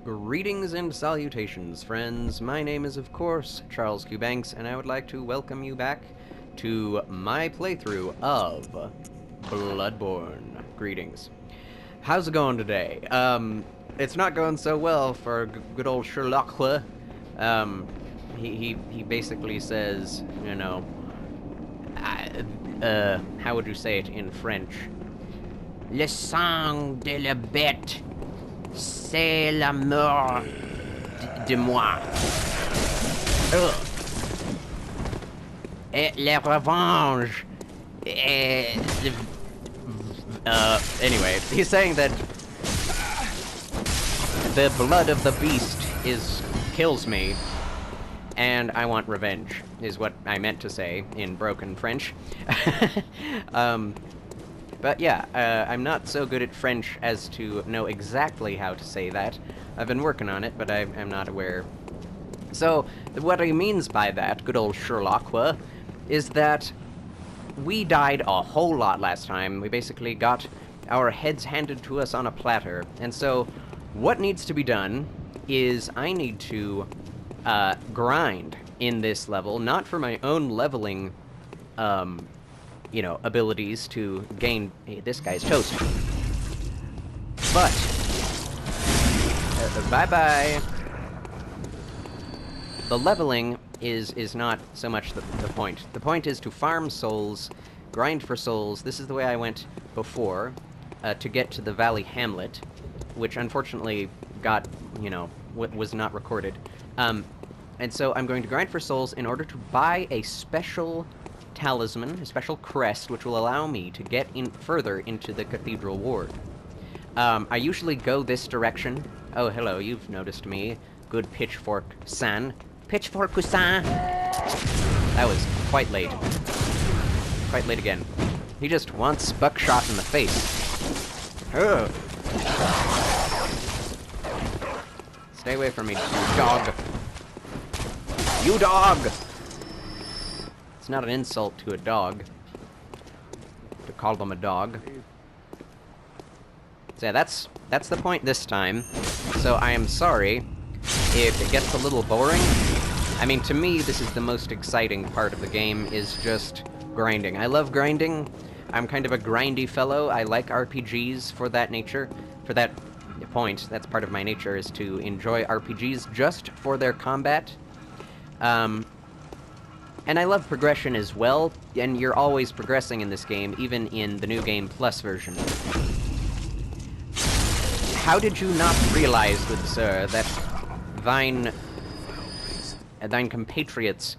Greetings and salutations, friends. My name is, of course, Charles Q. Banks, and I would like to welcome you back to my playthrough of Bloodborne. Greetings. How's it going today? It's not going so well for good old Sherloque. He basically says, you know, how would you say it in French? Le sang de la bête, c'est la mort de moi. Ugh. Et la revanche. Anyway, he's saying that the blood of the beast kills me, and I want revenge, is what I meant to say in broken French. But yeah, I'm not so good at French as to know exactly how to say that. I've been working on it, but I'm not aware. So, what he means by that, good old Sherloque, is that we died a whole lot last time. We basically got our heads handed to us on a platter. And so, what needs to be done is I need to grind in this level, not for my own leveling, you know, abilities to gain... Hey, this guy's toast. But... bye-bye. The leveling is not so much the point. The point is to farm souls, grind for souls. This is the way I went before, to get to the Valley Hamlet, which unfortunately got, you know, was not recorded. And so I'm going to grind for souls in order to buy a special talisman, a special crest, which will allow me to get in further into the Cathedral Ward. I usually go this direction. Oh, hello, you've noticed me. Good Pitchfork-san. Pitchfork-san! That was quite late. Quite late again. He just wants buckshot in the face. Ugh. Stay away from me, you dog. You dog! It's not an insult to a dog to call them a dog. So yeah, that's the point this time. So I am sorry if it gets a little boring. I mean, to me, this is the most exciting part of the game, is just grinding. I love grinding. I'm kind of a grindy fellow. I like RPGs for that nature. For that point, that's part of my nature, is to enjoy RPGs just for their combat. And I love progression as well, and you're always progressing in this game, even in the New Game Plus version. How did you not realize, good sir, that thine compatriots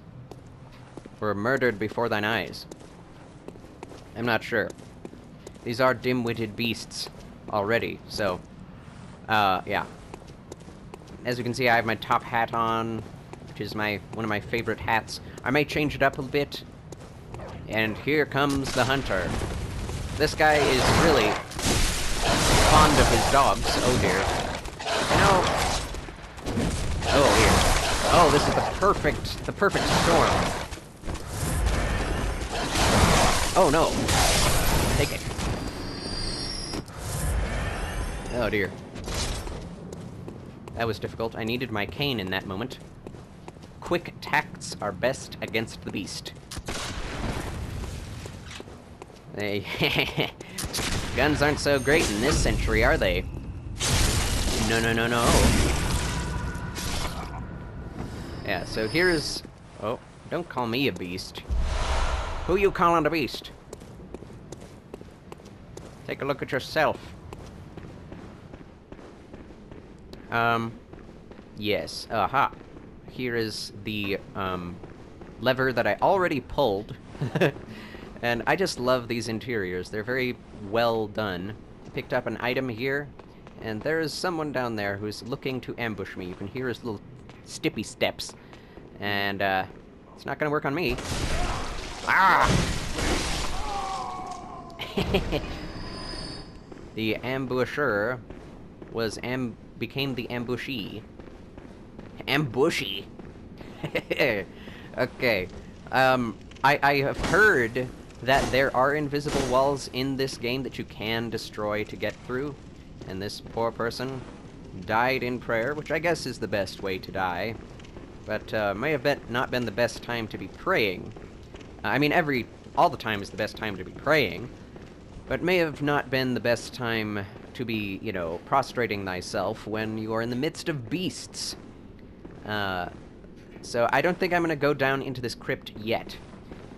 were murdered before thine eyes? I'm not sure. These are dim-witted beasts already, so, yeah. As you can see, I have my top hat on, which is one of my favorite hats. I may change it up a bit. And here comes the hunter. This guy is really fond of his dogs. Oh dear. No. Oh dear. Oh, this is the perfect storm. Oh no. Take it. Oh dear. That was difficult. I needed my cane in that moment. Quick tacts are best against the beast. Guns aren't so great in this century, are they? No, no, no, no. Yeah, so here's... Oh, don't call me a beast. Who you calling a beast? Take a look at yourself. Yes, aha. Here is the, lever that I already pulled. And I just love these interiors. They're very well done. Picked up an item here, and there is someone down there who's looking to ambush me. You can hear his little stippy steps. And, it's not gonna work on me. Ah! The ambusher became the ambushee. Ambushy! Okay. I have heard that there are invisible walls in this game that you can destroy to get through, and this poor person died in prayer, which I guess is the best way to die. But may have not been the best time to be praying. I mean, all the time is the best time to be praying, but may have not been the best time to be, you know, prostrating thyself when you are in the midst of beasts. So I don't think I'm going to go down into this crypt yet.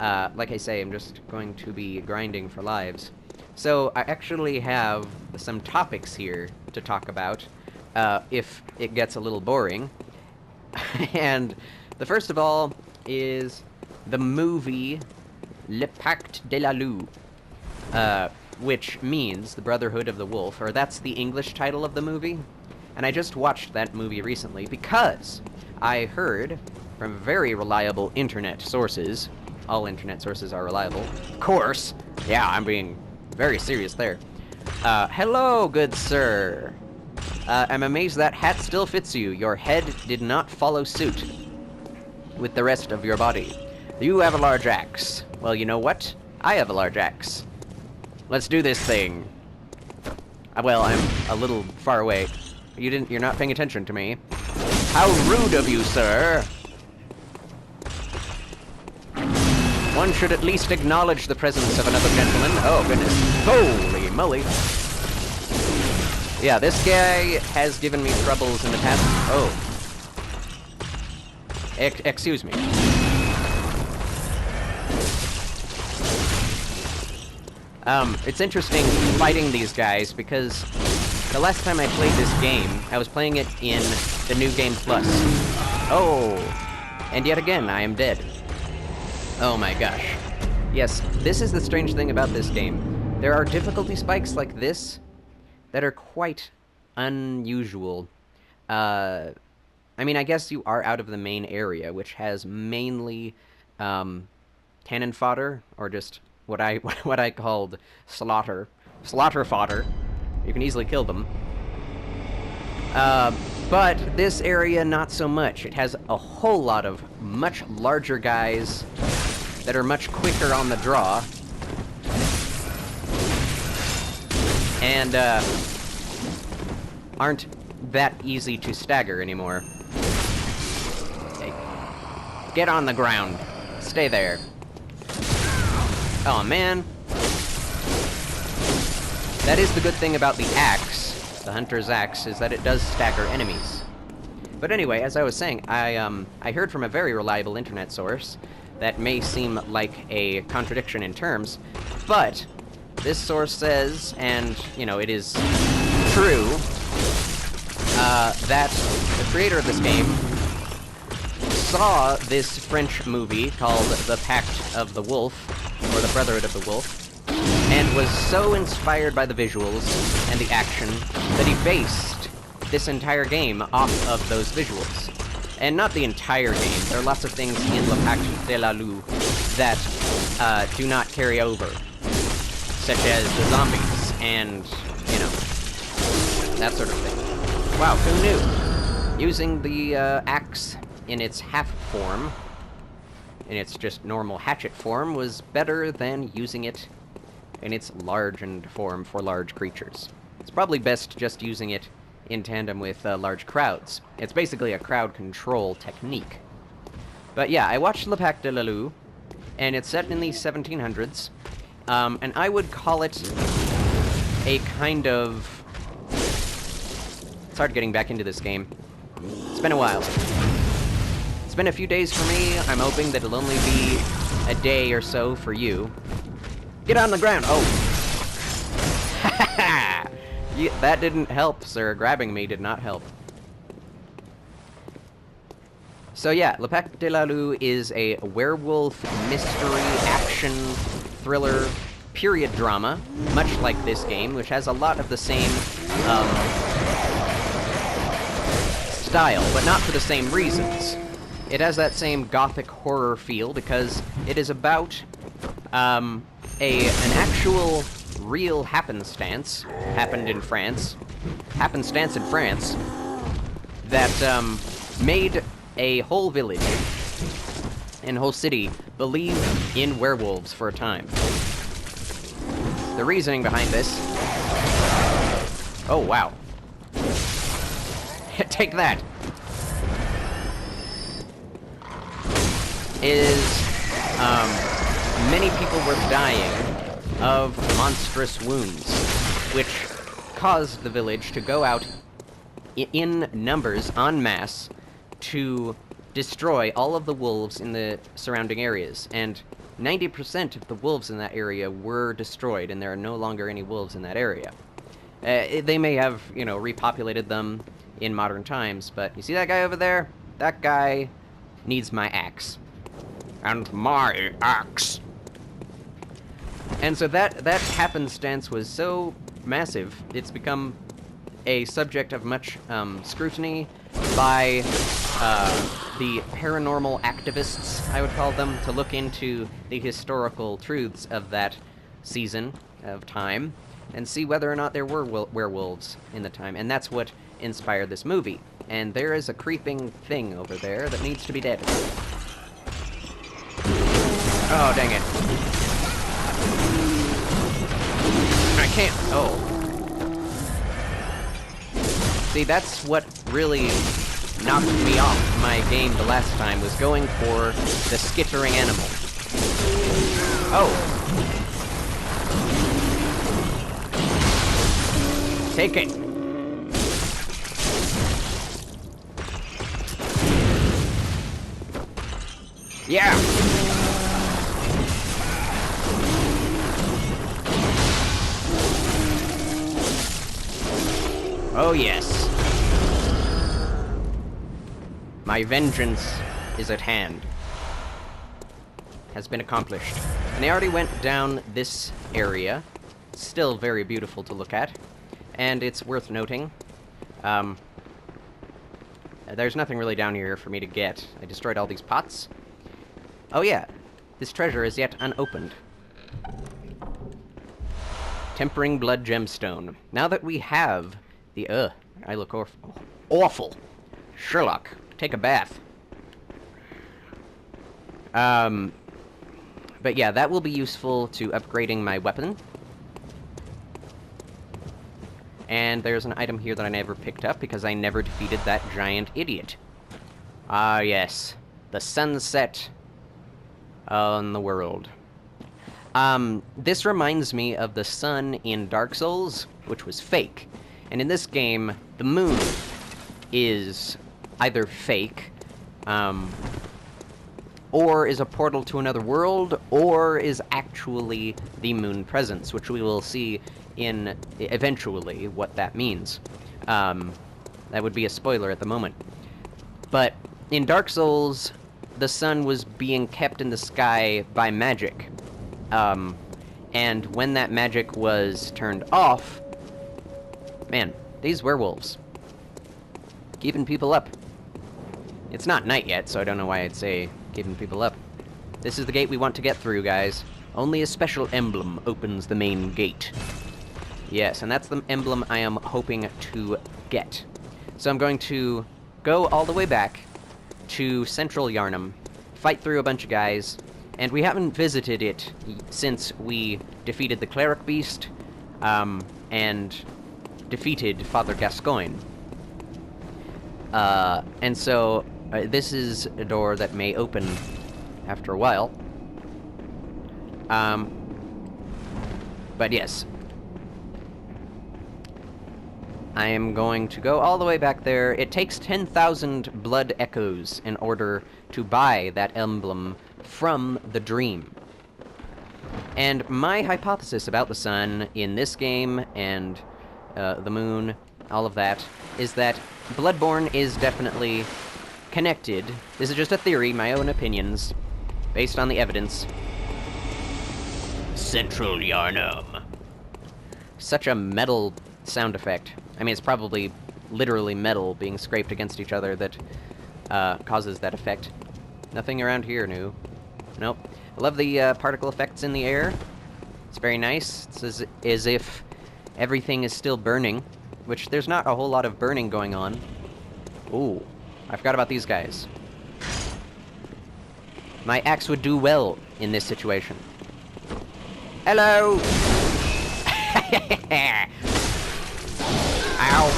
Like I say, I'm just going to be grinding for lives. So I actually have some topics here to talk about, if it gets a little boring. And the first of all is the movie Le Pacte de la Loup, which means the Brotherhood of the Wolf, or that's the English title of the movie. And I just watched that movie recently because I heard from very reliable internet sources. All internet sources are reliable, of course. Yeah, I'm being very serious there. Hello, good sir. I'm amazed that hat still fits you. Your head did not follow suit with the rest of your body. You have a large axe. Well, you know what? I have a large axe. Let's do this thing. Well, I'm a little far away. You're not paying attention to me. How rude of you, sir! One should at least acknowledge the presence of another gentleman. Oh, goodness. Holy moly. Yeah, this guy has given me troubles in the past. Oh. Excuse me. It's interesting fighting these guys because the last time I played this game, I was playing it in the New Game Plus. Oh. And yet again, I am dead. Oh my gosh. Yes, this is the strange thing about this game. There are difficulty spikes like this that are quite unusual. I mean, I guess you are out of the main area, which has mainly cannon fodder, or just what I called slaughter fodder. You can easily kill them. But this area, not so much. It has a whole lot of much larger guys that are much quicker on the draw. And, aren't that easy to stagger anymore. Hey, get on the ground. Stay there. Oh, man. That is the good thing about the axe, the hunter's axe, is that it does stagger enemies. But anyway, as I was saying, I heard from a very reliable internet source that may seem like a contradiction in terms, but this source says, and, you know, it is true, that the creator of this game saw this French movie called The Pact of the Wolf, or The Brotherhood of the Wolf, and was so inspired by the visuals and the action that he based this entire game off of those visuals. And not the entire game. There are lots of things in Le Pacte de la Loup that do not carry over, such as the zombies and, you know, that sort of thing. Wow, who knew? Using the axe in its half form, in its just normal hatchet form, was better than using it in its largened form for large creatures. It's probably best just using it in tandem with large crowds. It's basically a crowd control technique. But yeah, I watched Le Pacte de la Loup, and it's set in the 1700s, and I would call it a kind of... It's hard getting back into this game. It's been a while. It's been a few days for me. I'm hoping that it'll only be a day or so for you. Get on the ground! Oh! That didn't help, sir. Grabbing me did not help. So yeah, Le Pacte de la Loup is a werewolf mystery action thriller period drama, much like this game, which has a lot of the same style, but not for the same reasons. It has that same gothic horror feel because it is about an actual real happenstance in France, that made a whole village and whole city believe in werewolves for a time. The reasoning behind this... Oh, wow. Take that! Many people were dying of monstrous wounds, which caused the village to go out in numbers, en masse, to destroy all of the wolves in the surrounding areas. And 90% of the wolves in that area were destroyed, and there are no longer any wolves in that area. They may have, you know, repopulated them in modern times, but you see that guy over there? That guy needs my axe. And my axe. And so that happenstance was so massive, it's become a subject of much scrutiny by the paranormal activists, I would call them, to look into the historical truths of that season of time and see whether or not there were werewolves in the time. And that's what inspired this movie. And there is a creeping thing over there that needs to be dead. Oh, dang it. I can't... Oh. See, that's what really knocked me off my game the last time, was going for the skittering animal. Oh. Take it. Yeah. Oh, yes. My vengeance is at hand. Has been accomplished. And I already went down this area. Still very beautiful to look at. And it's worth noting, there's nothing really down here for me to get. I destroyed all these pots. Oh yeah, this treasure is yet unopened. Tempering Blood Gemstone. Now that we have the... I look awful. Sherloque, take a bath. But yeah, that will be useful to upgrading my weapon. And there's an item here that I never picked up because I never defeated that giant idiot. Ah, yes. The sunset on the world. This reminds me of the sun in Dark Souls, which was fake. And in this game, the moon is either fake, or is a portal to another world, or is actually the moon presence, which we will see in eventually what that means. That would be a spoiler at the moment. But in Dark Souls, the sun was being kept in the sky by magic. And when that magic was turned off, man, these werewolves, keeping people up. It's not night yet, so I don't know why I'd say keeping people up. This is the gate we want to get through, guys. Only a special emblem opens the main gate. Yes, and that's the emblem I am hoping to get. So I'm going to go all the way back to Central Yharnam, fight through a bunch of guys, and we haven't visited it since we defeated the Cleric Beast, and defeated Father Gascoigne. And so, this is a door that may open after a while. But yes. I am going to go all the way back there. It takes 10,000 blood echoes in order to buy that emblem from the dream. And my hypothesis about the sun in this game and the moon, all of that, is that Bloodborne is definitely connected. This is just a theory, my own opinions, based on the evidence. Central Yharnam. Such a metal sound effect. I mean, it's probably literally metal being scraped against each other that causes that effect. Nothing around here new. Nope. I love the particle effects in the air. It's very nice. It's as if everything is still burning, which there's not a whole lot of burning going on. Ooh, I forgot about these guys. My axe would do well in this situation. Hello! Ow!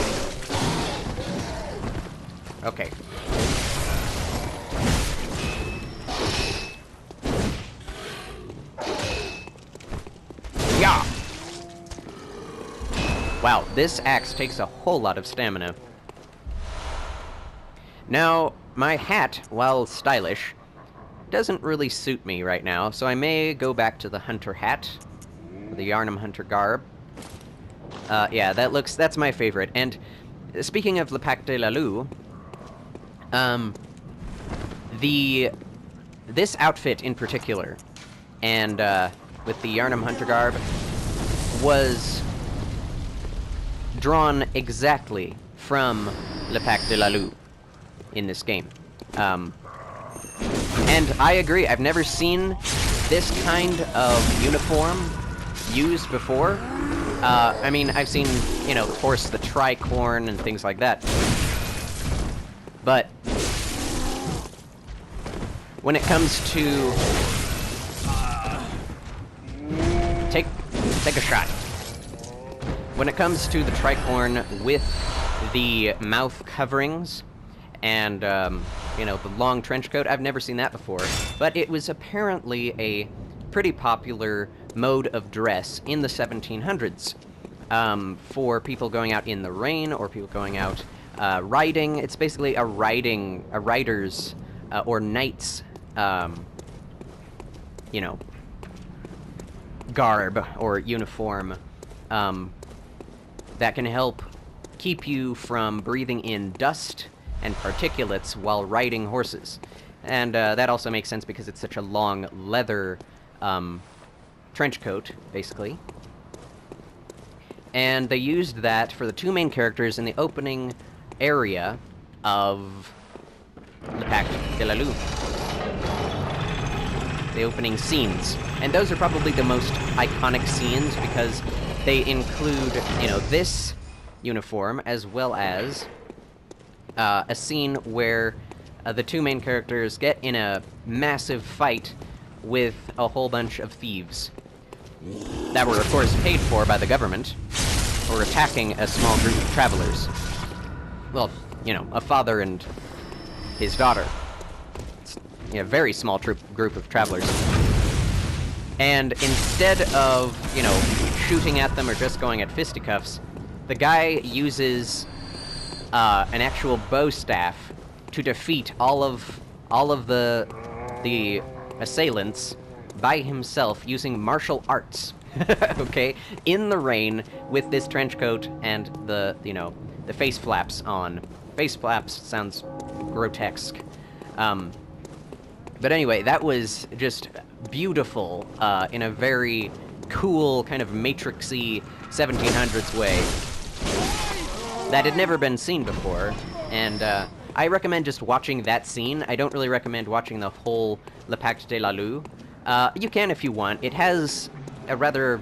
Okay. Yeah! Wow, this axe takes a whole lot of stamina. Now, my hat, while stylish, doesn't really suit me right now, so I may go back to the hunter hat, the Yharnam hunter garb. Yeah, that's my favorite. And speaking of Le Pacte de la Lue, this outfit in particular, and with the Yharnam hunter garb, was drawn exactly from Le Pacte de la Lue in this game. And I agree, I've never seen this kind of uniform used before. I mean, I've seen, you know, of course, the tricorn and things like that. But when it comes to... Take a shot. When it comes to the tricorn with the mouth coverings and, you know, the long trench coat, I've never seen that before. But it was apparently a pretty popular mode of dress in the 1700s for people going out in the rain or people going out riding. It's basically a rider's or knight's, you know, garb or uniform that can help keep you from breathing in dust and particulates while riding horses. And that also makes sense because it's such a long leather trench coat, basically. And they used that for the two main characters in the opening area of Le Pacte de la Lue. The opening scenes. And those are probably the most iconic scenes because they include, you know, this uniform as well as a scene where the two main characters get in a massive fight with a whole bunch of thieves that were, of course, paid for by the government for attacking a small group of travelers. Well, you know, a father and his daughter. It's, you know, a very small group of travelers. And instead of, you know, shooting at them or just going at fisticuffs, the guy uses an actual bow staff to defeat all of the assailants by himself using martial arts. Okay, in the rain with this trench coat and the, you know, the face flaps on. Face flaps sounds grotesque. But anyway, that was just beautiful in a very cool, kind of matrixy 1700s way that had never been seen before. And I recommend just watching that scene. I don't really recommend watching the whole Le Pacte de la Lue. You can if you want. It has a rather,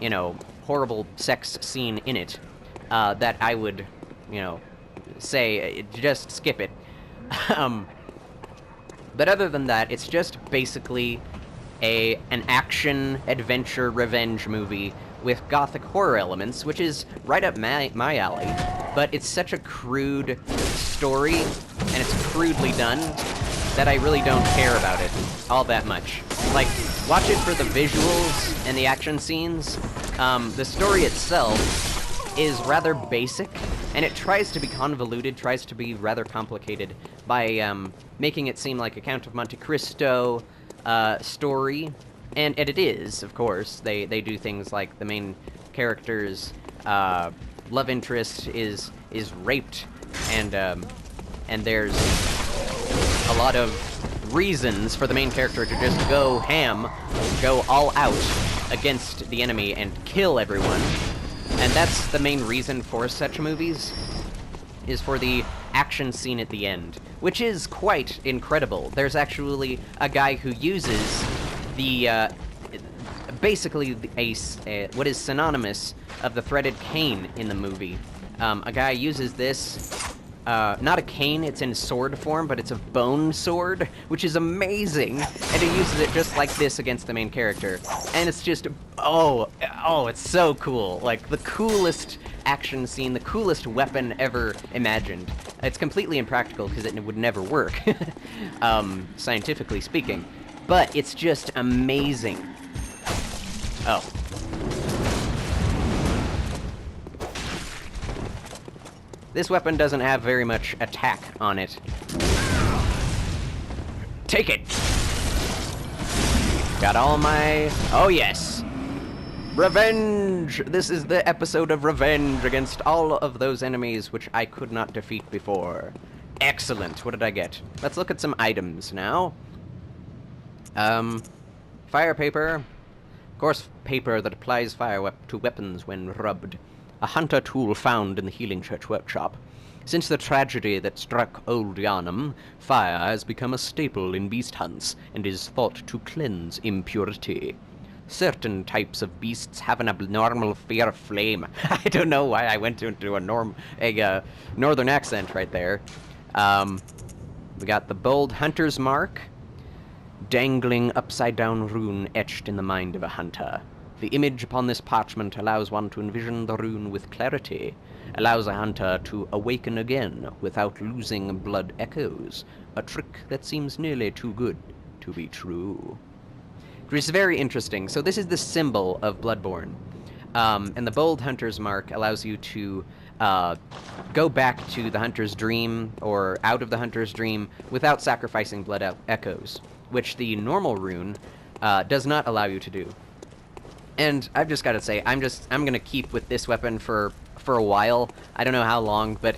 you know, horrible sex scene in it that I would, you know, say just skip it. But other than that, it's just basically an action, adventure, revenge movie with gothic horror elements, which is right up my alley. But it's such a crude story, and it's crudely done, that I really don't care about it all that much. Like, watch it for the visuals and the action scenes. The story itself is rather basic, and it tries to be convoluted, tries to be rather complicated by making it seem like a Count of Monte Cristo story. And it is, of course. They do things like the main character's love interest is raped, and there's a lot of reasons for the main character to just go ham, go all out against the enemy and kill everyone. And that's the main reason for such movies, is for the action scene at the end, which is quite incredible. There's actually a guy who uses the, basically what is synonymous of the threaded cane in the movie. A guy uses this, not a cane, it's in sword form, but it's a bone sword, which is amazing, and he uses it just like this against the main character. And it's just, oh, it's so cool. Like, the coolest action scene, the coolest weapon ever imagined. It's completely impractical because it would never work, scientifically speaking. But it's just amazing. Oh. This weapon doesn't have very much attack on it. Take it! Got all my... Oh, yes! Revenge! This is the episode of revenge against all of those enemies which I could not defeat before. Excellent. What did I get? Let's look at some items now. Fire paper. Coarse paper that applies fire to weapons when rubbed. A hunter tool found in the Healing Church workshop. Since the tragedy that struck Old Yarnum, fire has become a staple in beast hunts and is thought to cleanse impurity. Certain types of beasts have an abnormal fear of flame. I don't know why I went into a northern accent right there. We got the bold hunter's mark. Dangling upside-down rune etched in the mind of a hunter. The image upon this parchment allows one to envision the rune with clarity, allows a hunter to awaken again without losing blood echoes, a trick that seems nearly too good to be true. Which is very interesting. So this is the symbol of Bloodborne, and the bold hunter's mark allows you to go back to the hunter's dream, or out of the hunter's dream, without sacrificing blood echoes, which the normal rune does not allow you to do. And I've just got to say, I'm gonna keep with this weapon for a while. I don't know how long, but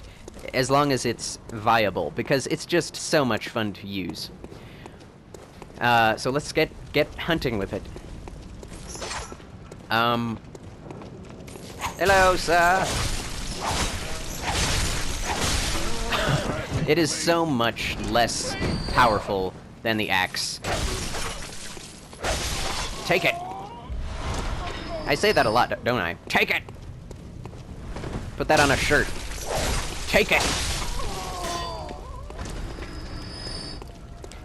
as long as it's viable, because it's just so much fun to use. So let's get hunting with it. Hello, sir. It is so much less powerful than the axe. Take it. I say that a lot, don't I? Take it! Put that on a shirt. Take it!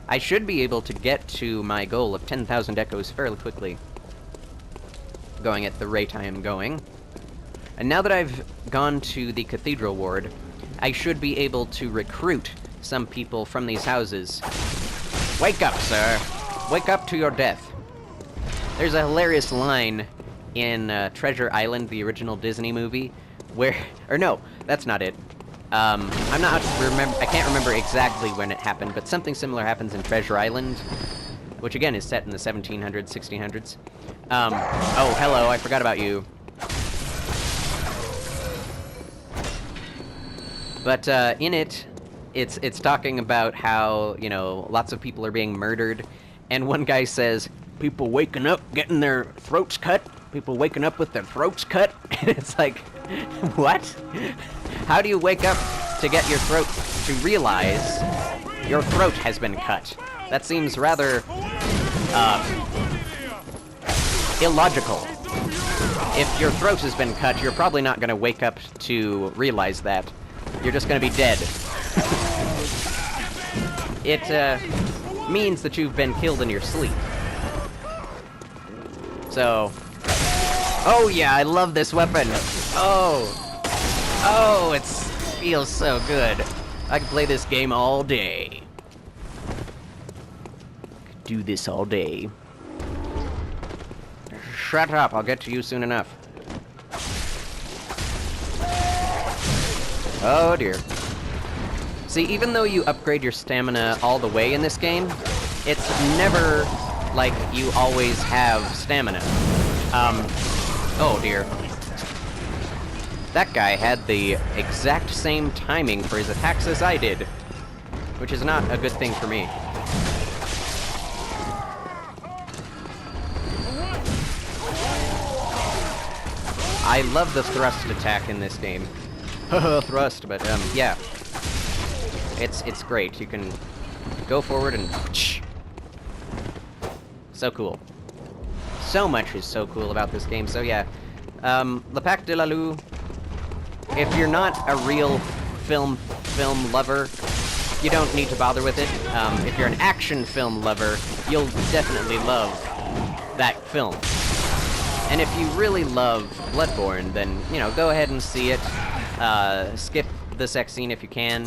I should be able to get to my goal of 10,000 echoes fairly quickly. Going at the rate I am going. And now that I've gone to the Cathedral Ward, I should be able to recruit some people from these houses. Wake up, sir! Wake up to your death. There's a hilarious line in Treasure Island, the original Disney movie, where... Or no, that's not it. I can't remember exactly when it happened, but something similar happens in Treasure Island, which again is set in the 1700s, 1600s. Oh, hello, I forgot about you. But in it, it's talking about how, you know, lots of people are being murdered, and one guy says, people waking up, getting their throats cut, people waking up with their throats cut. It's like, what? How do you wake up to get your throat, to realize your throat has been cut? That seems rather, illogical. If your throat has been cut, you're probably not going to wake up to realize that. You're just going to be dead. It, means that you've been killed in your sleep. So... Oh yeah, I love this weapon! Oh, it feels so good. I can play this game all day. Could do this all day. Shut up, I'll get to you soon enough. Oh dear. See, even though you upgrade your stamina all the way in this game, it's never like you always have stamina. Oh dear. That guy had the exact same timing for his attacks as I did, which is not a good thing for me. I love the thrust attack in this game. Thrust, but yeah. It's great. You can go forward and... So cool. So much is so cool about this game, so yeah. Le Pack de la Lou, if you're not a real film lover, you don't need to bother with it. If you're an action film lover, you'll definitely love that film. And if you really love Bloodborne, then, you know, go ahead and see it. Skip the sex scene if you can.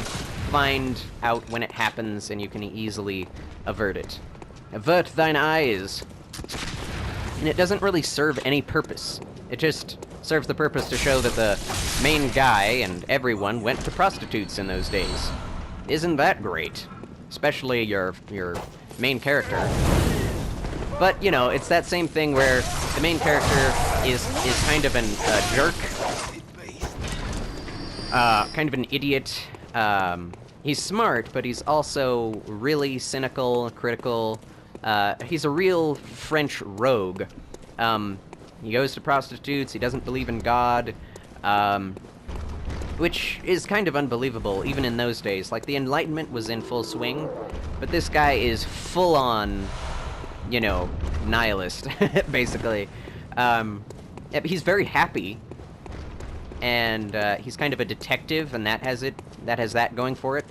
Find out when it happens, and you can easily avert it. Avert thine eyes! And it doesn't really serve any purpose. It just serves the purpose to show that the main guy and everyone went to prostitutes in those days. Isn't that great? Especially your main character. But, you know, it's that same thing where the main character is kind of a jerk. Kind of an idiot. He's smart, but he's also really cynical, critical. He's a real French rogue. He goes to prostitutes, he doesn't believe in God, which is kind of unbelievable, even in those days. Like, the Enlightenment was in full swing, but this guy is full-on, you know, nihilist, basically. He's very happy, and he's kind of a detective, and that has that going for it.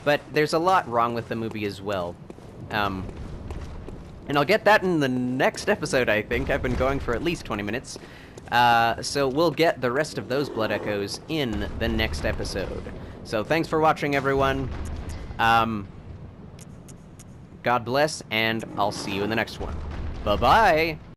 But there's a lot wrong with the movie as well. And I'll get that in the next episode, I think. I've been going for at least 20 minutes. So we'll get the rest of those Blood Echoes in the next episode. So thanks for watching, everyone. God bless, and I'll see you in the next one. Bye-bye!